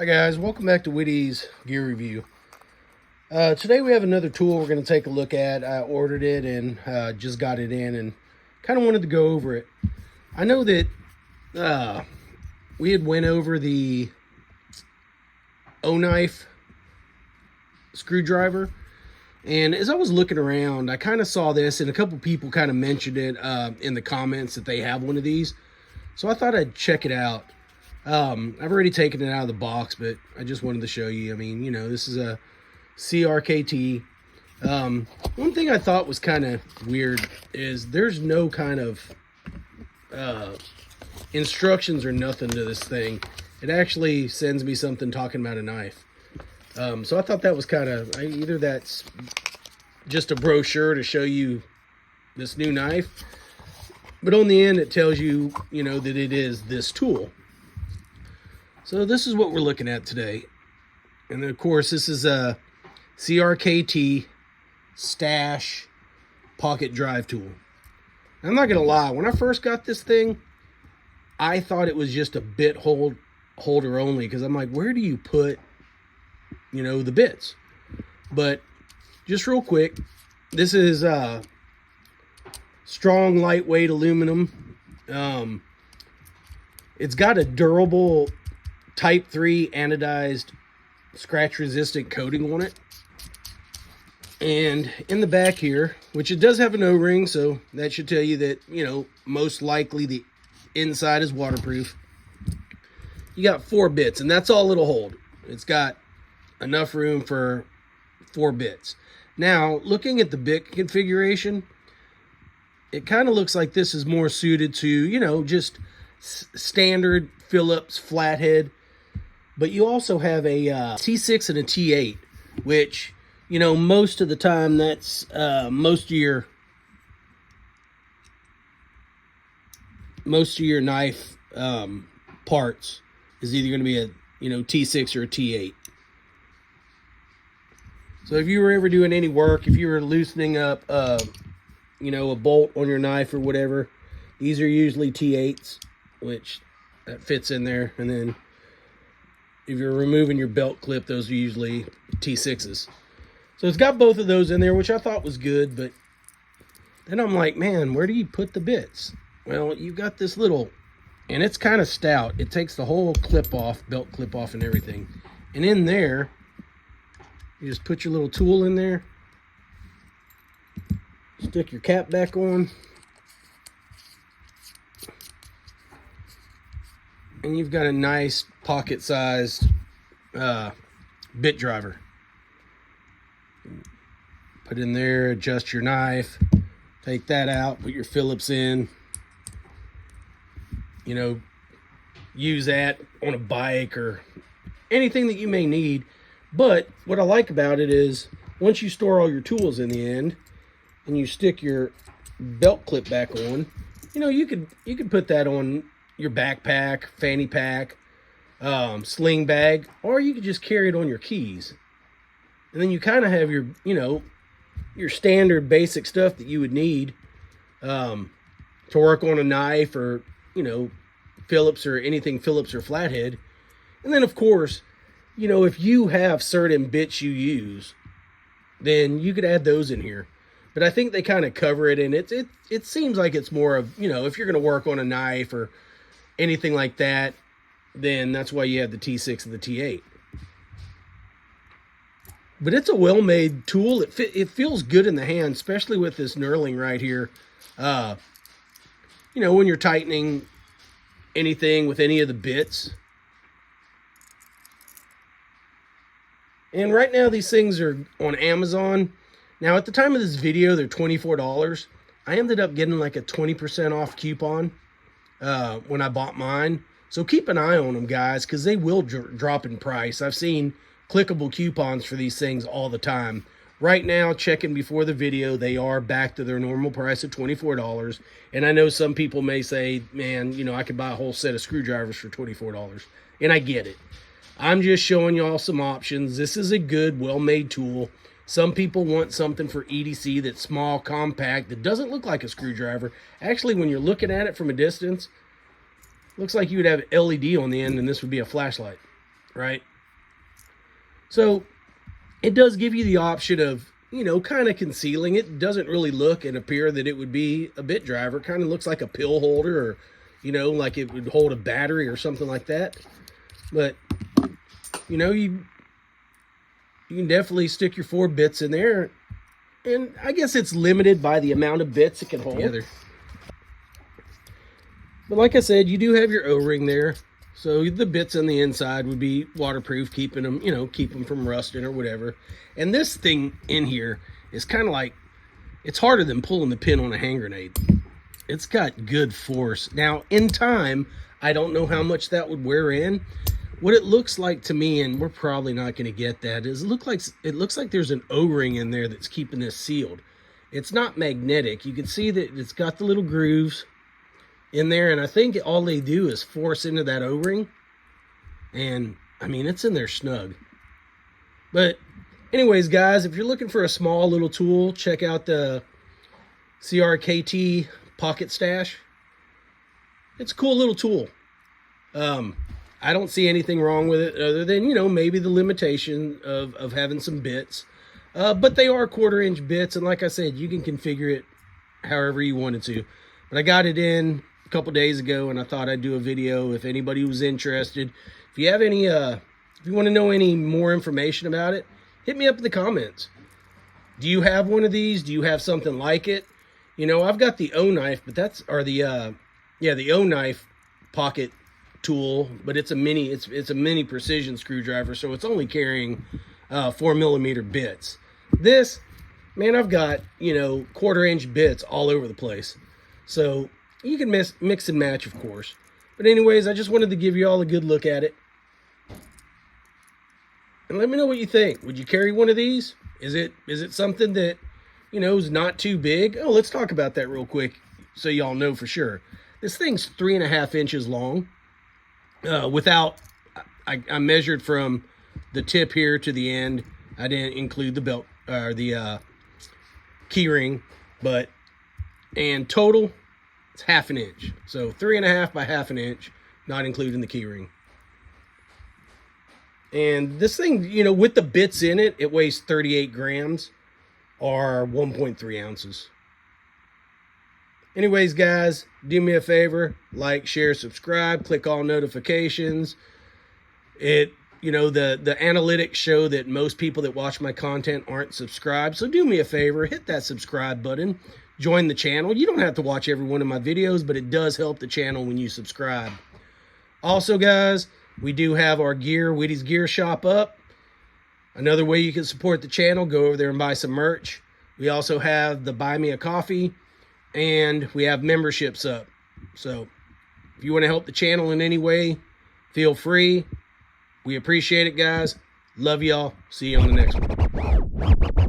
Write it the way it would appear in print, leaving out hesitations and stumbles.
Hi guys, welcome back to Whitty's Gear Review. Today we have another tool we're going to take a look at. I ordered it and just got it in and kind of wanted to go over it. I know that we had went over the O-knife screwdriver, and as I was looking around, I kind of saw this, and a couple people kind of mentioned it in the comments that they have one of these. So I thought I'd check it out. I've already taken it out of the box, but I just wanted to show you. I mean, you know, this is a CRKT. One thing I thought was kind of weird is there's no kind of instructions or nothing to this thing. It actually sends me something talking about a knife. So I thought that was kind of, either that's just a brochure to show you this new knife, but on the end it tells you, you know, that it is this tool. So this is what we're looking at today. And of course, this is a CRKT stash pocket drive tool. I'm not gonna lie, when I first got this thing, I thought it was just a bit holder only, because I'm like, where do you put, you know, the bits? But just real quick, this is strong, lightweight aluminum. It's got a durable Type 3 anodized scratch resistant coating on it. And in the back here, which it does have an O-ring, so that should tell you that, you know, most likely the inside is waterproof. You got 4 bits, and that's all it'll hold. It's got enough room for 4 bits. Now, looking at the bit configuration, it kind of looks like this is more suited to, you know, just standard Phillips flathead. But you also have a T6 and a T8, which, you know, most of the time that's most of your knife parts is either going to be a, you know, T6 or a T8. So if you were ever doing any work, if you were loosening up, you know, a bolt on your knife or whatever, these are usually T8s, which that fits in there. And then if you're removing your belt clip, those are usually T6s. So it's got both of those in there, which I thought was good. But then I'm like, man, where do you put the bits? Well, you've got this little, and it's kind of stout. It takes the whole clip off, belt clip off and everything. And in there, you just put your little tool in there, stick your cap back on, and you've got a nice pocket-sized bit driver. Put in there, adjust your knife, take that out, put your Phillips in. You know, use that on a bike or anything that you may need. But what I like about it is once you store all your tools in the end and you stick your belt clip back on, you know, you could put that on your backpack, fanny pack, sling bag, or you could just carry it on your keys. And then you kind of have your, you know, your standard basic stuff that you would need to work on a knife or, you know, Phillips or anything Phillips or flathead. And then of course, you know, if you have certain bits you use, then you could add those in here. But I think they kind of cover it, and it seems like it's more of, you know, if you're going to work on a knife or anything like that, then that's why you have the T6 and the T8. But it's a well-made tool. It feels good in the hand, especially with this knurling right here. You know, when you're tightening anything with any of the bits. And right now these things are on Amazon. Now at the time of this video, they're $24. I ended up getting like a 20% off coupon when I bought mine. So keep an eye on them, guys, because they will drop in price. I've seen clickable coupons for these things all the time. Right now, checking before the video, they are back to their normal price of $24. And I know some people may say, man, you know, I could buy a whole set of screwdrivers for $24. And I get it. I'm just showing y'all some options. This is a good, well-made tool. Some people want something for EDC that's small, compact, that doesn't look like a screwdriver. Actually, when you're looking at it from a distance, looks like you would have LED on the end and this would be a flashlight, right? So it does give you the option of, you know, kind of concealing it. It doesn't really look and appear that it would be a bit driver. It kind of looks like a pill holder, or, you know, like it would hold a battery or something like that. But, you know, you can definitely stick your 4 bits in there. And I guess it's limited by the amount of bits it can hold. Together. But like I said, you do have your O-ring there. So the bits on the inside would be waterproof, keeping them, you know, keep them from rusting or whatever. And this thing in here is kind of like, it's harder than pulling the pin on a hand grenade. It's got good force. Now, in time, I don't know how much that would wear in. What it looks like to me, and we're probably not going to get that, is it looks like there's an O-ring in there that's keeping this sealed. It's not magnetic. You can see that it's got the little grooves in there, and I think all they do is force into that O-ring, and I mean, it's in there snug. But anyways, guys, if you're looking for a small little tool, check out the CRKT Pocket Stash. It's a cool little tool. I don't see anything wrong with it other than, you know, maybe the limitation of having some bits, but they are 1/4-inch bits, and like I said, you can configure it however you wanted to. But I got it in couple days ago, and I thought I'd do a video if anybody was interested. If you have any if you want to know any more information about it, hit me up in the comments. Do you have one of these? Do you have something like it? You know, I've got the O knife, but that's, or the the O knife pocket tool, but it's a mini, it's a mini precision screwdriver, so it's only carrying 4mm bits. This, man, I've got, you know, 1/4-inch bits all over the place. So you can mix and match, of course. But anyways, I just wanted to give you all a good look at it. And let me know what you think. Would you carry one of these? Is it something that, you know, is not too big? Oh, let's talk about that real quick so y'all know for sure. This thing's 3.5 inches long. I measured from the tip here to the end. I didn't include the belt or the key ring, and total, it's 1/2 inch. So 3.5 by 1/2 inch, not including the key ring. And this thing, you know, with the bits in it, it weighs 38 grams or 1.3 ounces. Anyways, guys, do me a favor, like, share, subscribe, click all notifications. You know, the analytics show that most people that watch my content aren't subscribed. So do me a favor, hit that subscribe button. Join the channel. You don't have to watch every one of my videos, but it does help the channel when you subscribe. Also, guys, we do have our gear, Whitty's Gear Shop, up. Another way you can support the channel, go over there and buy some merch. We also have the Buy Me a Coffee, and we have memberships up. So if you want to help the channel in any way, feel free. We appreciate it, guys. Love y'all. See you on the next one.